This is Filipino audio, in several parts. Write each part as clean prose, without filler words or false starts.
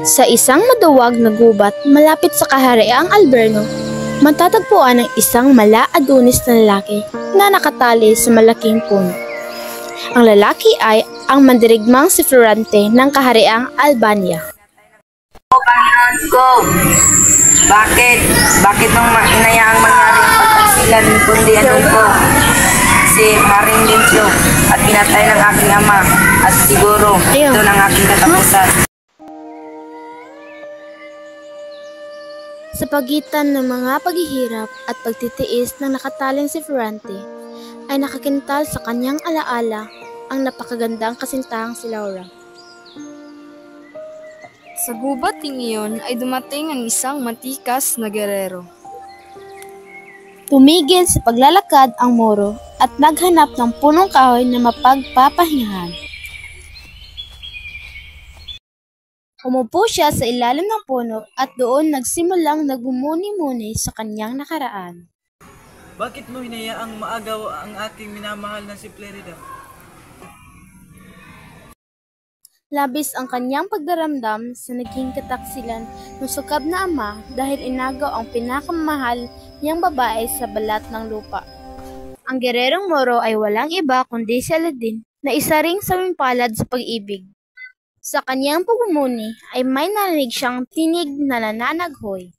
Sa isang maduwag na gubat malapit sa kahariang Alberno, matatagpuan ang isang mala-adonis na lalaki na nakatali sa malaking puno. Ang lalaki ay ang mandirigmang si Florante ng kahariang Albania. O Panginoon ko, bakit? Bakit nung inayaang mangyari ang pagkaksilan kundi ano ko? Si Haring Limpyo at pinatay ng aking ama at siguro doon ang aking katapusan. Sa pagitan ng mga paghihirap at pagtitiis ng nakataling si Florante, ay nakakintal sa kanyang alaala ang napakagandang kasintahang si Laura. Sa gubat ding iyon ay dumating ang isang matikas na gerero. Tumigil sa paglalakad ang Moro at naghanap ng punong kahoy na mapagpapahingahan. Umupo siya sa ilalim ng puno at doon nagsimulang nagmumuni-muni sa kanyang nakaraan. Bakit mo hinayaang maagaw ang aking minamahal na si Florida? Labis ang kanyang pagdaramdam sa naging kataksilan ng sukab na ama dahil inagaw ang pinakamahal niyang babae sa balat ng lupa. Ang gererong Moro ay walang iba kundi si Aladdin na isa ring sawimpalad sa pag-ibig. Sa kanyang pagmumuni ay may narinig siyang tinig na nananaghoy.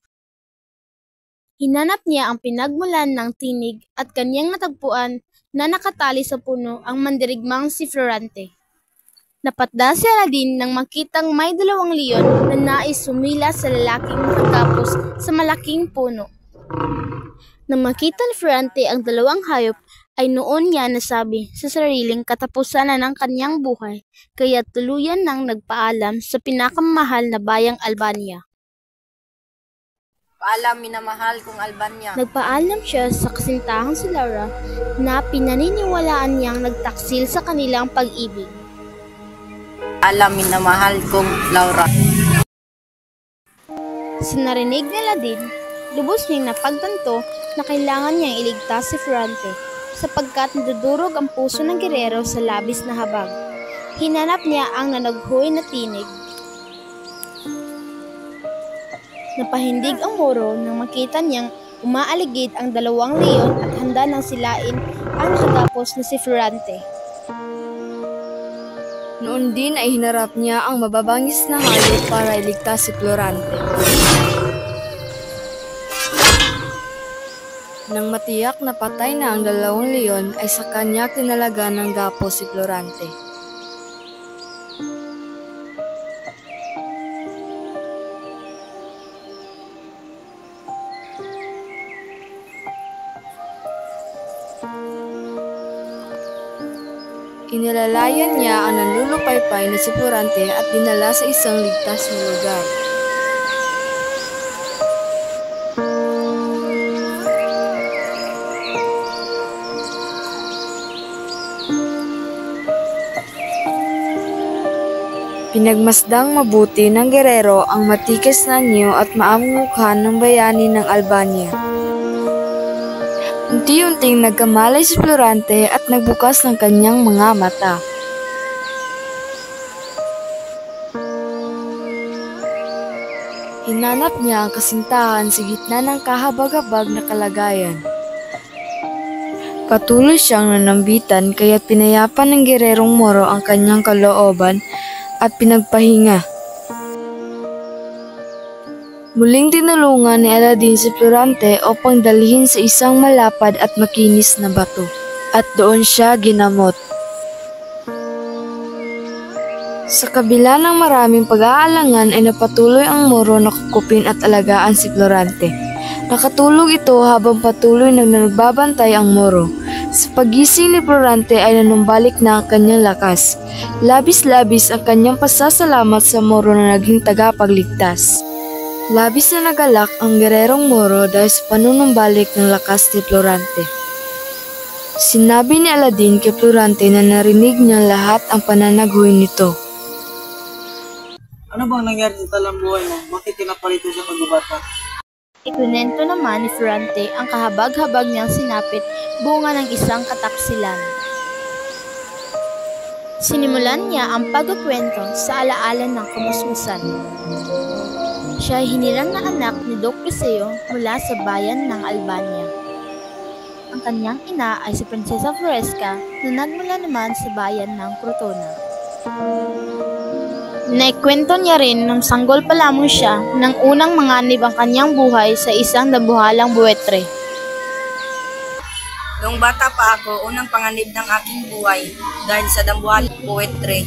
Hinanap niya ang pinagmulan ng tinig at kanyang natagpuan na nakatali sa puno ang mandirigmang si Florante. Napatda si Aladdin nang makitang may dalawang leon na nais sumila sa lalaking nakatapos sa malaking puno. Nang makita ni Florante ang dalawang hayop, ay noon niya nasabi sa sariling katapusan na ng kanyang buhay, kaya tuluyan nang nagpaalam sa pinakamahal na bayang Albania. Paalam, minamahal kong Albania. Nagpaalam siya sa kasintahang si Laura na pinaniniwalaan niyang nagtaksil sa kanilang pag-ibig. Paalam, minamahal kong Laura. Sa narinig ni Aladdin, lubos niyang napagtanto na kailangan niyang iligtas si Florante sapagkat nadudurog ang puso ng gerero sa labis na habag. Hinanap niya ang nanaghoy na tinig. Napahindig ang Moro nang makita niyang umaaligid ang dalawang leon at handa nang silain ang nakatapos na si Florante. Noon din ay hinarap niya ang mababangis na hayop para iligtas si Florante. Nang matiyak na patay na ang dalawang leon ay sa kanya kinalaga ng gapo si Florante. Inilalayan niya ang nanlulupaypay na si Florante at dinala sa isang ligtas na lugar. Pinagmasdang mabuti ng gerero ang matikas na anyo at maamong mukha ng bayani ng Albania. Unti-unting nagkamalay si Florante at nagbukas ng kanyang mga mata. Hinanap niya ang kasintahan sa gitna ng kahabag-habag na kalagayan. Patuloy siyang nanambitan kaya't pinayapan ng gererong Moro ang kanyang kalooban at pinagpahinga. Muling tinulungan ni Aladdin si Florante upang dalhin sa isang malapad at makinis na bato, at doon siya ginamot. Sa kabila ng maraming pag-aalangan ay napatuloy ang Moro na kukupin at alagaan si Florante. Nakatulog ito habang patuloy na nagbabantay ang Moro. Sa pagising ni Florante ay nanumbalik na ang kanyang lakas. Labis-labis ang kanyang pasasalamat sa Moro na naging tagapagligtas. Labis na nagalak ang gererong Moro dahil sa panunumbalik ng lakas ni Florante. Sinabi ni Aladdin kay Florante na narinig niya lahat ang pananaghoy nito. Ano bang nangyari sa talambuhay mo? Bakit pinapalito sa pagbabata? Ikunento naman ni Florante ang kahabag-habag niyang sinapit bunga ng isang kataksilan. Sinimulan niya ang pagkukwento sa alaala ng kamusmusan. Siya ay hinilang na anak ni Doc Prisceo mula sa bayan ng Albania. Ang kanyang ina ay si Prinsesa Floresca na nagmula naman sa bayan ng Crotona. Naikwento niya rin nung sanggol pa lamang siya nang unang manganib ang kanyang buhay sa isang dambuhalang buwetre. Noong bata pa ako, unang panganib ng aking buhay dahil sa dambuhalang buwetre.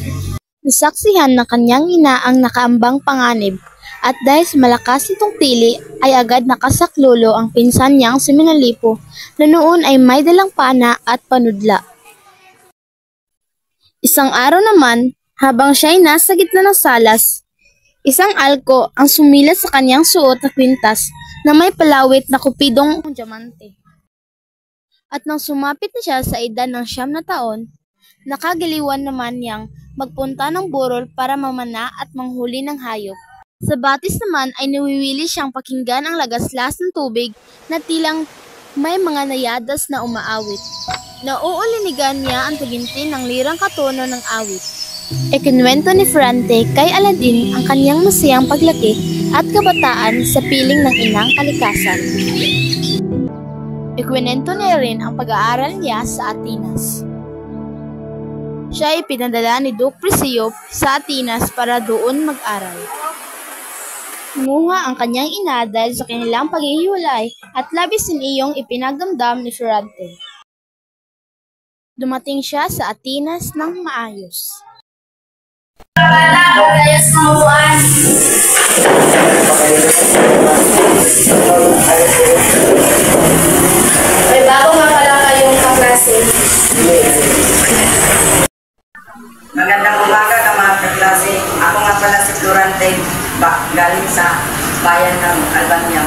Nasaksihan ng kanyang ina ang nakaambang panganib at dahil sa malakas nitong tili ay agad nakasaklolo ang pinsan niyang si Menalipo na noon ay may dalang pana at panudla. Isang araw naman, habang siya ay nasa gitna ng salas, isang alko ang sumilat sa kanyang suot na kwintas na may palawit na kupidong diamante. At nang sumapit na siya sa edad ng 9 na taon, nakagiliwan naman niyang magpunta ng burol para mamana at manghuli ng hayop. Sa batis naman ay nawiwili siyang pakinggan ang lagaslas ng tubig na tilang may mga nayadas na umaawit. Nauulinigan niya ang tagintin ng lirang katono ng awit. Ikinwento ni Ferrante kay Aladdin ang kanyang masayang paglaki at kabataan sa piling ng inang kalikasan. Ikwinento niya rin ang pag-aaral niya sa Atenas. Siya ay pinadala ni Duke Prisceo sa Atenas para doon mag-aral. Kumuha ang kanyang ina dahil sa kanilang paghihiwalay at labis din iyong ipinagdamdam ni Ferrante. Dumating siya sa Atenas ng maayos. May bago nga pala kayong kaklase. Magandang umaga ka mga kaklase. Ako nga pala si Florante, galing sa bayan ng Albania.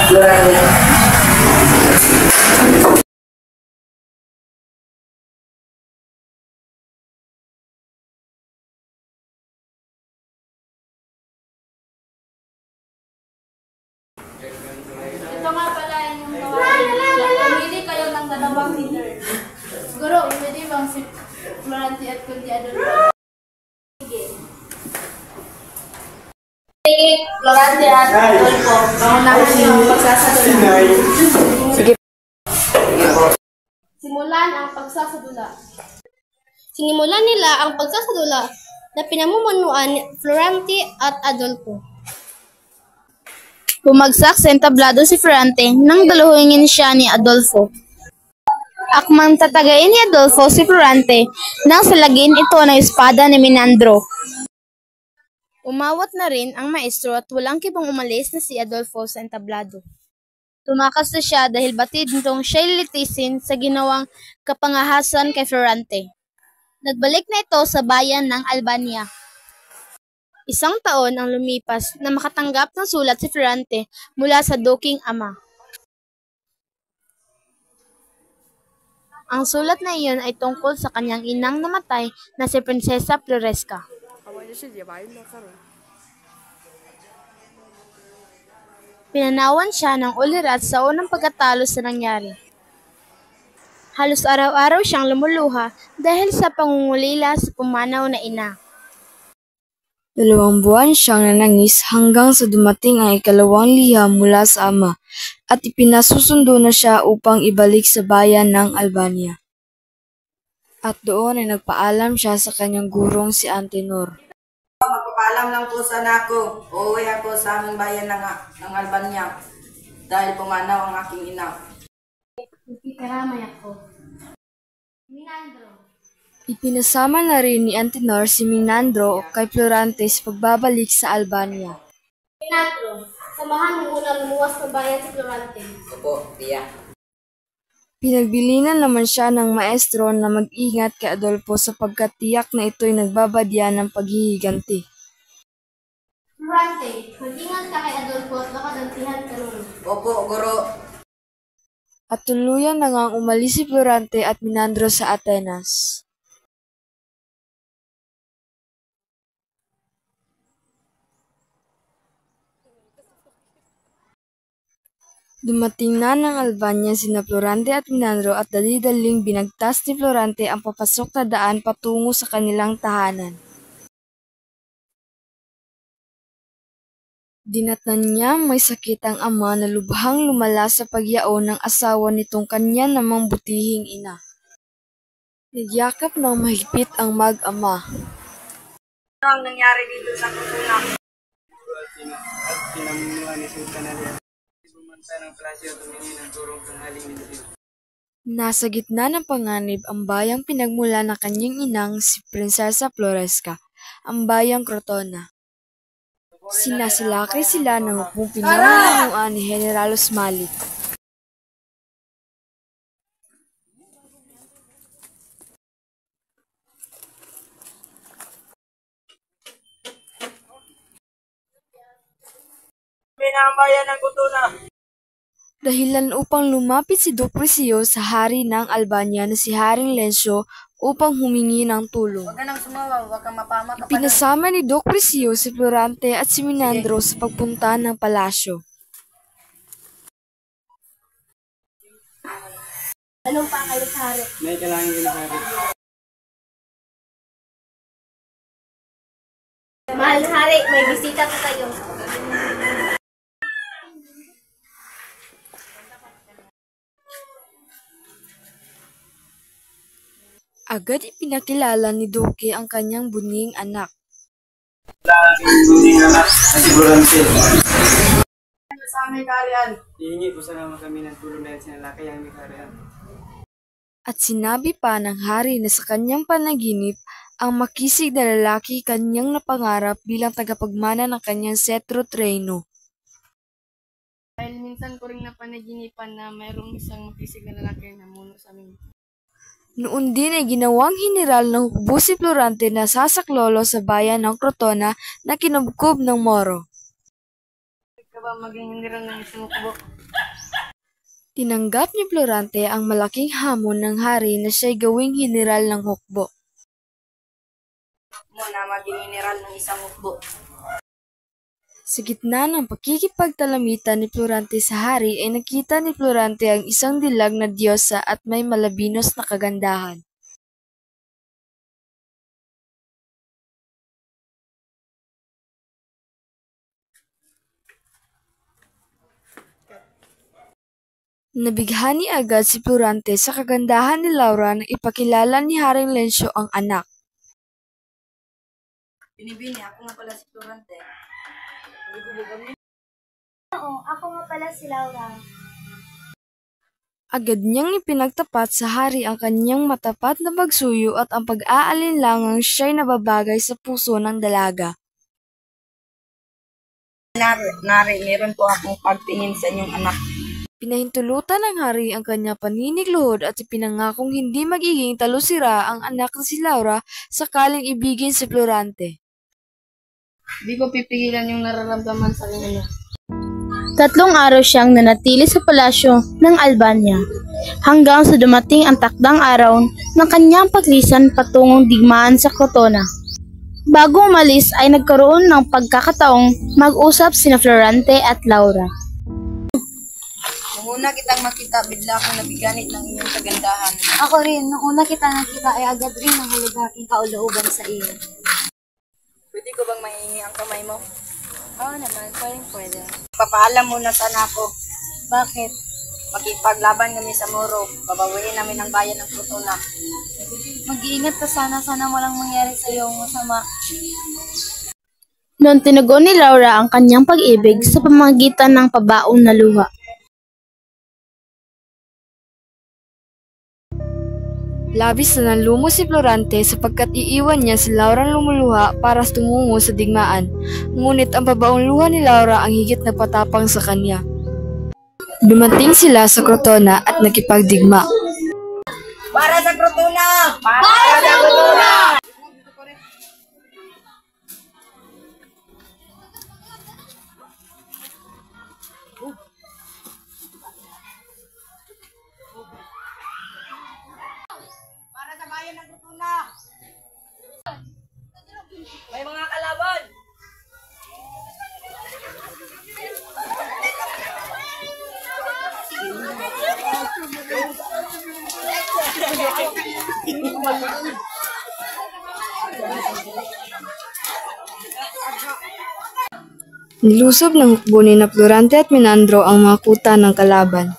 Florante. Ito nga pala yung pumili kayo ng dalawang leader. Siguro, pwede bang si Florante at kundi Adolfo? Sige. Florante at Adolfo, pangunahan niyo ang pagsasadula. Sige. Simulan ang pagsasadula. Sinimulan nila ang pagsasadula na pinamumunuan ni Florante at Adolfo. Bumagsak sa entablado si Ferrante nang daluhingin siya ni Adolfo. Akmang tatagayin ni Adolfo si Ferrante nang salagin ito ng espada ni Menandro. Umawat na rin ang maestro at walang kibang umalis na si Adolfo sa entablado. Tumakas na siya dahil batid nitong siya lilitisin sa ginawang kapangahasan kay Ferrante. Nagbalik na ito sa bayan ng Albania. Isang taon ang lumipas na makatanggap ng sulat si Ferrante mula sa duking ama. Ang sulat na iyon ay tungkol sa kanyang inang namatay na si Prinsesa Floresca. Pinanawan siya ng ulirat sa unang pagkatalo sa nangyari. Halos araw-araw siyang lumuluha dahil sa pangungulila sa pumanaw na ina. 2 buwan siyang nanangis hanggang sa dumating ang ikalawang liham mula sa ama at ipinasusundo na siya upang ibalik sa bayan ng Albania. At doon ay nagpaalam siya sa kanyang gurong si Antenor. Magpapaalam lang po sana ako. Uuwi ako sa aming bayan ng Albania dahil pumanaw ang aking ina. Karamay ako. Menandro. Ipinasama na rin ni Antenor si Menandro kay Florante sa pagbabalik sa Albania. Menandro, samahan mo muna lumuwas ng bayan si Florante. Opo, tiya. Pinagbilinan naman siya ng maestro na mag-ingat kay Adolfo sapagkat tiyak na ito'y nagbabadya ng paghihiganti. Florante, mag-ingat ka kay Adolfo at makagantihan ka nun. Opo, guro. At tuluyan na ngang umalis si Florante at Menandro sa Atenas. Dumating na ng Albania sina Florante at Minandro at dali-daling binagtas ni Florante ang papasok na daan patungo sa kanilang tahanan. Dinatnan niya may sakit ang ama na lubhang lumala sa pagyaon ng asawa nitong kanya namang butihing ina. Nagyakap ng mahigpit ang mag-ama. Ano ang nangyari dito sa Kutuna? At pinamunuan ni Sultan Ali. Bumanta ng palasyo at humingi ng turong tanghaling military. Nasa gitna ng panganib ang bayang pinagmula ng kanyang inang si Prinsesa Floresca, ang bayang Crotona. Sinasalakay sila ng hukbong pinangunguan ni General Osmalik. Pinambayan ng Kutuna. Dahilan upang lumapit si Duke Priscillo sa hari ng Albania na si Haring Lencio upang humingi ng tulong. Huwag ka nang sumawa, huwag kang mapamak ka pa. Pinasama ni Duke Priscillo si Florante at si Minandro sa pagpunta ng palasyo. Anong pakalit, hari? May kailangan ginahari. Mahal hari, may bisita po kayo. Agad ipinakilala ni Duque ang kanyang buning anak. Sa aming kaharian. Hihingi po sana kami ng tulong dahil sinalakay ang aming kaharian. At sinabi pa ng hari na sa kanyang panaginip, ang makisig na lalaki kanyang napangarap bilang tagapagmana ng kanyang setro't reino. Dahil minsan ko rin napanaginipan na mayroong isang makisig na lalaki na namuno sa amin. Noon din ay ginawang general ng hukbo si Florante na sasaklolo sa bayan ng Crotona na kinubkob ng Moro. Ka ba maging general ng isang hukbo? Tinanggap ni Florante ang malaking hamon ng hari na siya'y gawing general ng hukbo. Mo na maging general ng isang hukbo. Sa gitna ng pakikipagtalamitan ni Florante sa hari ay nakita ni Florante ang isang dilag na diyosa at may malabinos na kagandahan. Nabighani agad si Florante sa kagandahan ni Laura na ipakilala ni Haring Lencio ang anak. Binibini, ako nga pala si Florante. Oo, ako nga pala si Laura. Agad niyang ipinagtapat sa hari ang kanyang matapat na pagsuyo at ang pag-aalinlangang siya'y nababagay sa puso ng dalaga. Nari, meron po akong pagtingin sa inyong anak. Pinahintulutan ng hari ang kanya paninigluhod at ipinangakong hindi magiging talusira ang anak na si Laura sakaling ibigin si Florante. Di ko pipigilan yung nararamdaman sa aking anak. 3 araw siyang nanatili sa palasyo ng Albania hanggang sa dumating ang takdang araw ng kanyang paglisan patungong digmaan sa Crotona. Bago umalis ay nagkaroon ng pagkakataong mag-usap sina Florante at Laura. Nung una kitang makita, bigla akong nabiganit ng inyong kagandahan. Ako rin, nung una kita nakita ay agad rin nahulog aking kaulooban sa iyo. Pwede ko bang maihingi ang kamay mo? Oo naman, pwede. Papaalam muna sana ako. Bakit? Makipaglaban kami sa Moro. Babawiin namin ang bayan ng Crotona. Mag-iingat ka sana walang mangyari sa iyo masama. Noon tinugon ni Laura ang kanyang pag-ibig sa pamamagitan ng pabaon na luha. Labis na nanlumo si Florante sapagkat iiwan niya si Laura lumuluha para tumungo sa digmaan. Ngunit ang babaong luha ni Laura ang higit na patapang sa kanya. Dumating sila sa Crotona at nakipagdigma. Para sa Crotona! Para sa Crotona! Para sa bayan ng Crotona! May mga kalaban! Nilusob ng hukbo ni Florante at Menandro ang mga kuta ng kalaban.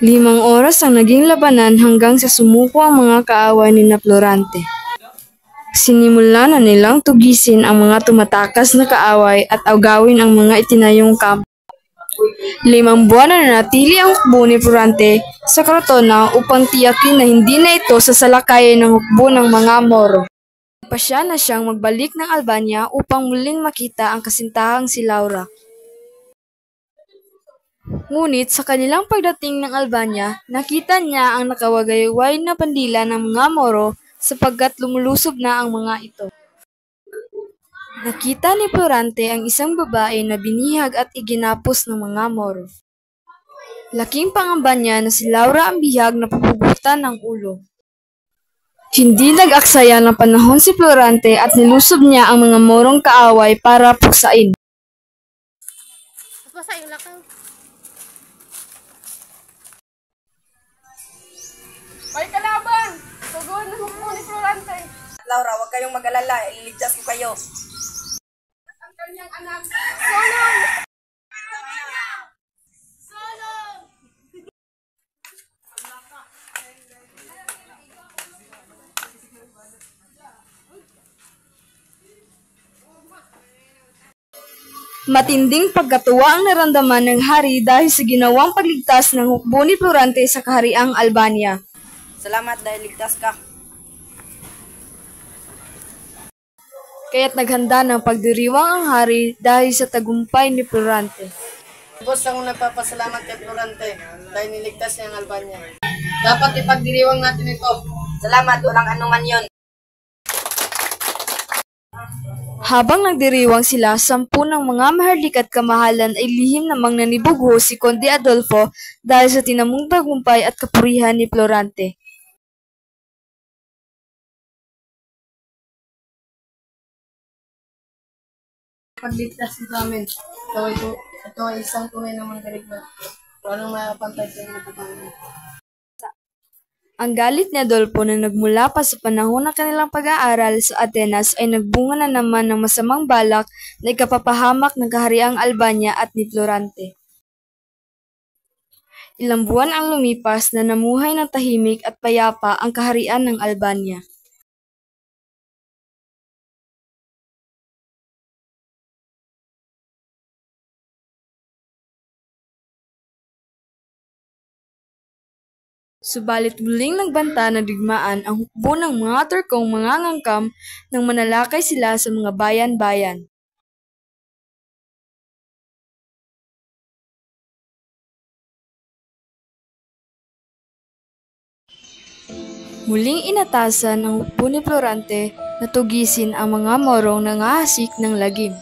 Limang oras ang naging labanan hanggang sa sumuko ang mga kaaway ni Florante. Sinimula na nilang tugisin ang mga tumatakas na kaaway at agawin ang mga itinayong kampo. 5 buwan na nanatili ang hukbo ni Florante sa Crotona upang tiyakin na hindi na ito sasalakayin ng hukbo ng mga Moro. Pasya na siyang magbalik ng Albania upang muling makita ang kasintahang si Laura. Ngunit sa kanilang pagdating ng Albania, nakita niya ang nakawagayway na pandila ng mga Moro sapagkat lumulusob na ang mga ito. Nakita ni Florante ang isang babae na binihag at iginapos ng mga Moro. Laking pangamba niya na si Laura ang bihag na pupugutan ng ulo. Hindi nag-aksaya ng panahon si Florante at nilusob niya ang mga Morong kaaway para puksain. May kalaban! Tugon na hukbo ni Florante. Laura, huwag kayong mag-alala. Ililigtas ko kayo. Ang kanyang anak. Solong! Solong! Matinding pagkatuwa ang naramdaman ng hari dahil sa ginawang pagligtas ng hukbo ni Florante sa kahariang Albania. Salamat dahil ligtas ka. Kaya't naghanda ng pagdiriwang ang hari dahil sa tagumpay ni Florante. Boss, ako nagpapasalamat kay Florante dahil niligtas niya ang Albania. Dapat ipagdiriwang natin ito. Salamat, walang anuman yon. Habang nagdiriwang sila, 10 ng mga maharlik at kamahalan ay lihim namang nanibugho si Conde Adolfo dahil sa tinamong tagumpay at kapurihan ni Florante. Pagligtas nito amin. Ito ay isang tunay na mandirigma. Walang mapantay sa mga kapatid. Ang galit ni Adolfo na nagmula pa sa panahon ng kanilang pag-aaral sa Atenas ay nagbunga na naman ng masamang balak na ikapapahamak ng kahariang Albania at ni Florante. Ilang buwan ang lumipas na namuhay ng tahimik at payapa ang kaharian ng Albania. Subalit muling nagbanta ng digmaan ang hukbo ng mga Turkong mga ngangkam nang manalakay sila sa mga bayan-bayan. Muling inatasan ang hukbo ni Florante na tugisin ang mga Morong nangahasik ng lagim.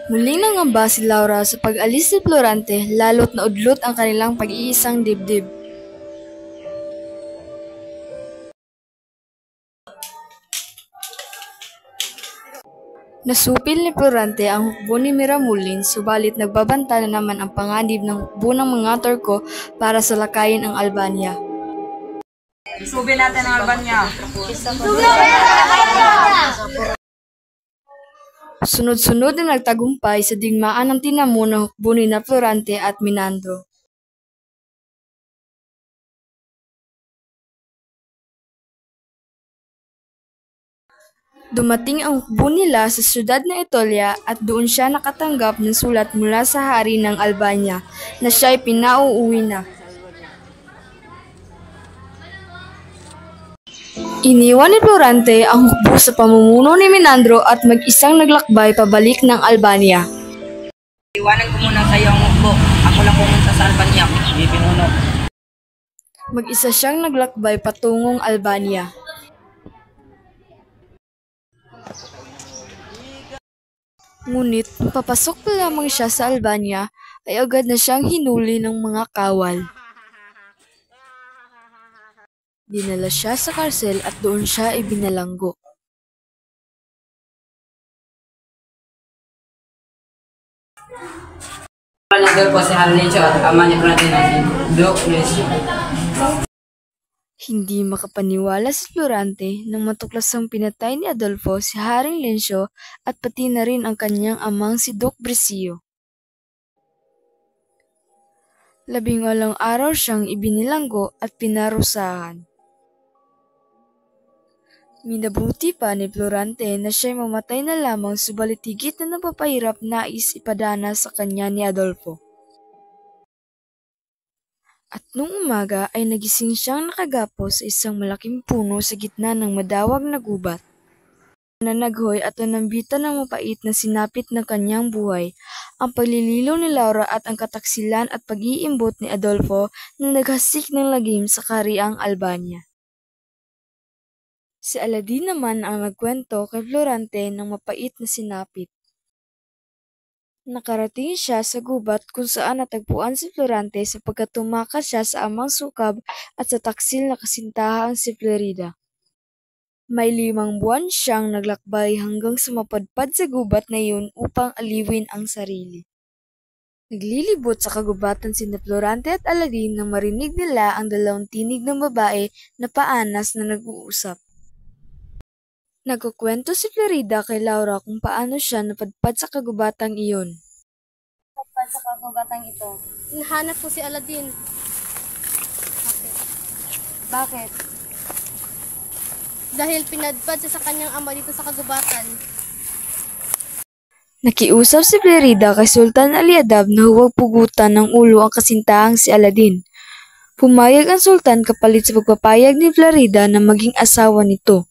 Muling nangamba si Laura sa pag-alis ni Florante lalo't naudlot ang kanilang pag-iisang dibdib. Nasupil ni Florante ang hukbo ni Miramulin, subalit nagbabanta na naman ang panganib ng hukbo ng mga Turko para salakayin ang Albania. Isubin natin ang Albania. Sunod-sunod na nagtagumpay sa digmaan ng tinamo ng hukbo ni Florante at Menandro. Dumating ang hukbo nila sa siyudad na Etolia at doon siya nakatanggap ng sulat mula sa hari ng Albania na siya'y pinauuwi na. Iniwan ni Florante ang hukbo sa pamumuno ni Menandro at mag-isang naglakbay pabalik ng Albania. Iwanan ko muna sa iyo ang hukbo. Ako lang pumunta sa Albania. Hindi pinuno. Mag-isa siyang naglakbay patungong Albania. Ngunit, papasok pa lamang siya sa Albania, ay agad na siyang hinuli ng mga kawal. Dinala siya sa karsel at doon siya ibinalanggo. Nandun po si Harlincho at ama ni Florante na si Duke Lucio. Hindi makapaniwala si Florante nang matuklasang pinatay ni Adolfo si Haring Lencio at pati na rin ang kanyang amang si Duke Brescio. 18 araw siyang ibinilanggo at pinarusahan. Minabuti pa ni Florante na siya'y mamatay na lamang subalit higit na napapahirap nais ipadana sa kanya ni Adolfo. At nung umaga ay nagising siyang nakagapos sa isang malaking puno sa gitna ng madawag na gubat. Nanaghoy at nanambitan ng mapait na sinapit ng kanyang buhay, ang paglililo ni Laura at ang kataksilan at pag-iimbot ni Adolfo na naghasik ng lagim sa kahariang Albania. Si Aladin naman ang nagkwento kay Florante ng mapait na sinapit. Nakarating siya sa gubat kung saan natagpuan si Florante sapagkat tumakas siya sa amang sukab at sa taksil na kasintahang si Florida. May 5 buwan siyang naglakbay hanggang sa mapadpad sa gubat na yun upang aliwin ang sarili. Naglilibot sa kagubatan sina Florante at Aladin nang marinig nila ang 2 tinig ng babae na paanas na nag-uusap. Nagkukwento si Florida kay Laura kung paano siya napadpad sa kagubatang iyon. Pagpad sa kagubatang ito. Nahanap ko si Aladin. Bakit? Dahil pinadpad siya sa kanyang ama dito sa kagubatan. Nakiusap si Florida kay Sultan Aliadab na huwag pugutan ng ulo ang kasintahang si Aladin. Pumayag ang Sultan kapalit sa pagpapayag ni Florida na maging asawa nito.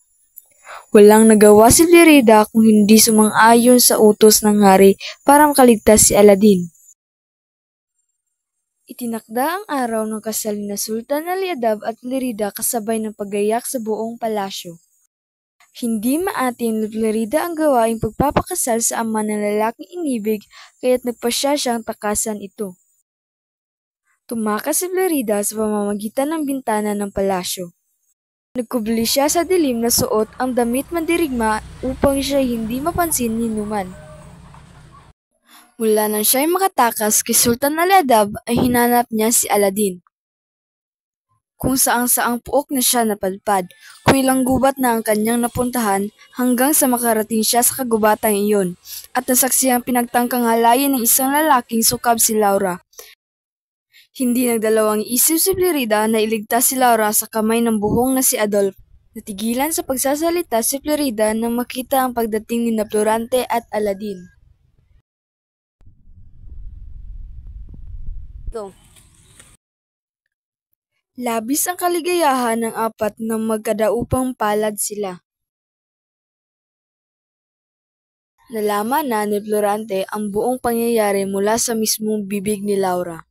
Walang nagawa si Florida kung hindi sumang-ayon sa utos ng hari para makaligtas si Aladin. Itinakda ang araw ng kasal ni Sultan Aliadab at Florida kasabay ng paggayak sa buong palasyo. Hindi maatin ni Florida ang gawaing pagpapakasal sa ama ng lalaking inibig kaya't nagpasya siyang takasan ito. Tumakas si Florida sa pamamagitan ng bintana ng palasyo. Nagkubli siya sa dilim na suot ang damit mandirigma upang siya hindi mapansin ni Numan. Mula nang siya'y makatakas kay Sultan Aliadab ay hinanap niya si Aladin. Kung saang-saang puok na siya napadpad, kung ilang gubat na ang kanyang napuntahan hanggang sa makarating siya sa kagubatang iyon at nasaksiyang pinagtangkang halayin ng isang lalaking sukab si Laura. Hindi nagdalawang isip si Florida na iligtas si Laura sa kamay ng buhong na si Adolfo. Natigilan sa pagsasalita si Florida nang makita ang pagdating ni Florante at Aladin. Labis ang kaligayahan ng apat nang magkadaupang palad sila. Nalaman na ni Florante ang buong pangyayari mula sa mismong bibig ni Laura.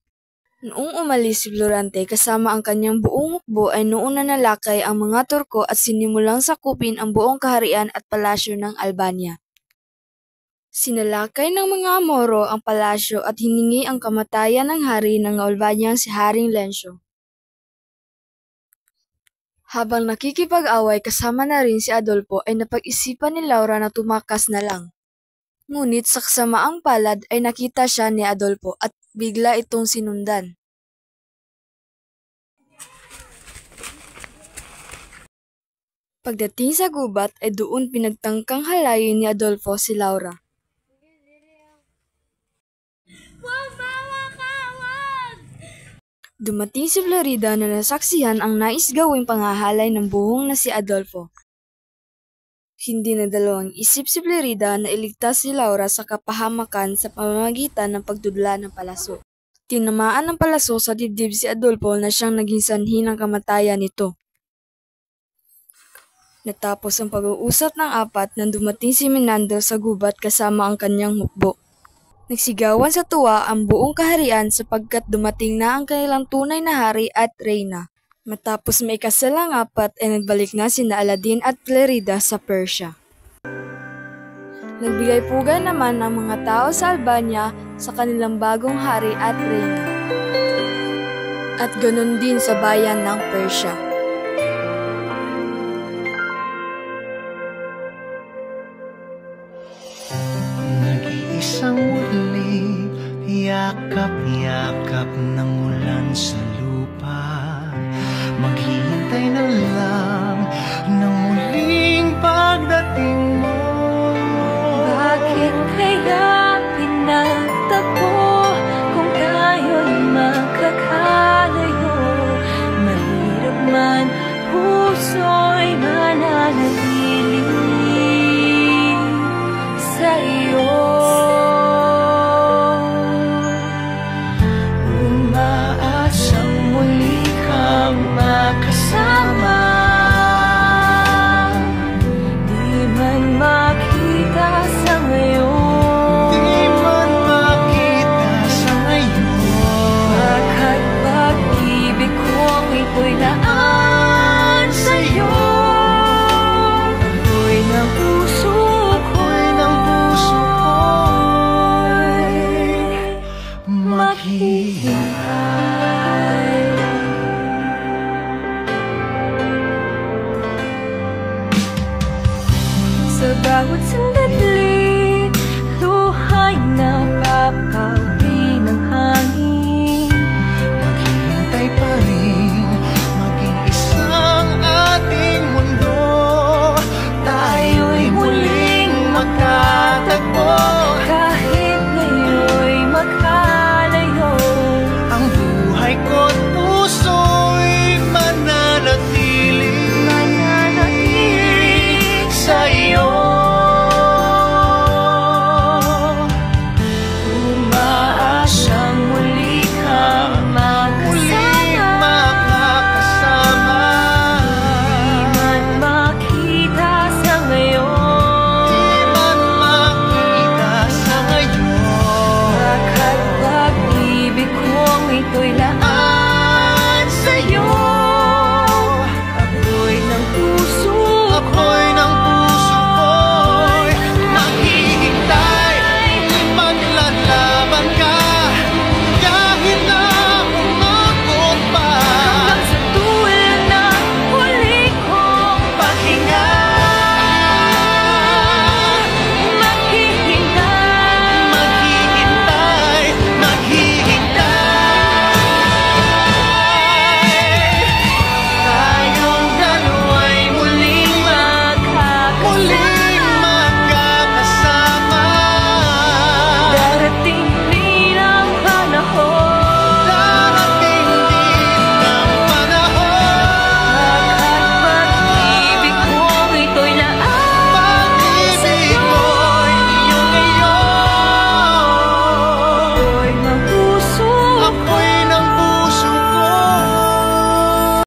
Noong umalis si Florante kasama ang kanyang buong hukbo ay noon na nalakay ang mga Turko at sinimulang sakupin ang buong kaharian at palasyo ng Albania. Sinalakay ng mga Moro ang palasyo at hiningi ang kamatayan ng hari ng Albania si Haring Lencio. Habang nakikipag-away kasama na rin si Adolfo ay napag-isipan ni Laura na tumakas na lang. Ngunit sa kasamaang palad ay nakita siya ni Adolfo at bigla itong sinundan. Pagdating sa gubat ay doon pinagtangkang halayin ni Adolfo si Laura. Dumating si Florida na nasaksihan ang nais gawing panghahalay ng buhong na si Adolfo. Hindi nagdalawang isip si Florida na iligtas si Laura sa kapahamakan sa pamamagitan ng pagtudla ng palaso. Tinamaan ng palaso sa dibdib si Adolfo na siyang naging sanhi ng kamatayan nito. Natapos ang pag-uusap ng apat nang dumating si Menander sa gubat kasama ang kanyang hukbo. Nagsigawan sa tuwa ang buong kaharian sapagkat dumating na ang kanilang tunay na hari at reyna. Matapos may kasal ang apat ay nagbalik na sina Aladdin at Florida sa Persia. Nagbigay pugay naman ang mga tao sa Albania sa kanilang bagong hari at reyna. At ganon din sa bayan ng Persia. Nag-iisang muling yakap-yakap ng ulan sa lupa. Maghihintay na lang ng muling pagdating mo. Bakit kaya pinagtagpo kung tayo'y magkakalayo? Mahirap man, puso'y mananatili sa iyo. Umaasang muli kang makasama, di man makita sa ngayon. Di man makita sa ngayon. Bakit pag-ibig kong ito'y laan sa'yo? Ako'y ng puso ko'y maghihintay. Sa bawat sandali, luha'y napapawala.